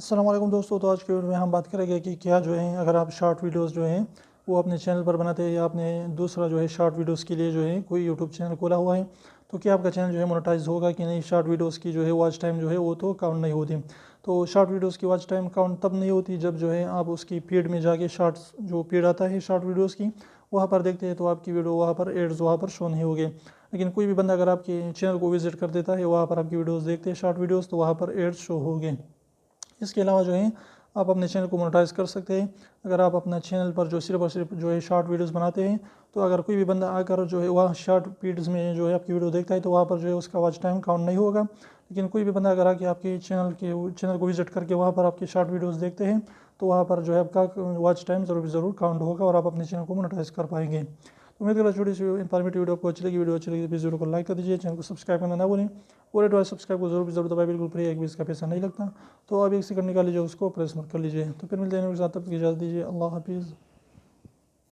अस्सलाम वालेकुम दोस्तों। तो आज के वीडियो में हम बात करेंगे कि क्या जो है अगर आप शॉर्ट वीडियोस जो हैं वो अपने चैनल पर बनाते हैं या आपने दूसरा जो है शॉर्ट वीडियोस के लिए जो है कोई यूट्यूब चैनल खोला हुआ है, तो क्या आपका चैनल जो है मोनेटाइज होगा कि नहीं। शॉर्ट वीडियोस की जो है वॉच टाइम जो है वो तो काउंट नहीं होती। तो शॉर्ट वीडियोस की वॉच टाइम काउंट तब नहीं होती जब जो है आप उसकी फीड में जाके शॉर्ट्स जो फीड आता है शॉर्ट वीडियोज़ की वहाँ पर देखते हैं तो आपकी वीडियो वहाँ पर एड्स वहाँ पर शो नहीं होंगे। लेकिन कोई भी बंदा अगर आपके चैनल को विजिट कर देता है वहाँ पर आपकी वीडियोज़ देखते हैं शॉर्ट वीडियोज़ तो वहाँ पर एड्स शो होंगे। इसके अलावा जो है आप अपने चैनल को मोनेटाइज कर सकते हैं। अगर आप अपना चैनल पर जो सिर्फ और सिर्फ जो है शॉर्ट वीडियोस बनाते हैं तो अगर कोई भी बंदा आकर जो है वह शॉर्ट वीडियोस में जो है आपकी वीडियो देखता है तो वहाँ पर जो है उसका वॉच टाइम काउंट नहीं होगा। लेकिन कोई भी बंदा अगर आके आपके चैनल को विजिट करके वहाँ पर आपके शॉर्ट वीडियोस देखते हैं तो वहाँ पर जो है आपका वॉच टाइम ज़रूर काउंट होगा और आप अपने चैनल को मोनेटाइज कर पाएंगे। तो उम्मीद करता छोटी सी इन्फॉर्मेटिव वीडियो आपको अच्छी लगी। वीडियो अच्छी लगी तो प्लीज़ वीडियो को लाइक कर दीजिए, चैनल को सब्सक्राइब करना ना भूलें और एडवाइस सब्सक्राइब को जरूर दबाए, बिल्कुल फ्री है, एक भी इसका पैसा नहीं लगता। तो आप एक सेकंड निकाल लीजिए, उसको प्रेस मत कर लीजिए। तो फिर मिलते हैं, तब तक की इजाज़त दीजिए। अल्लाह हाफिज़।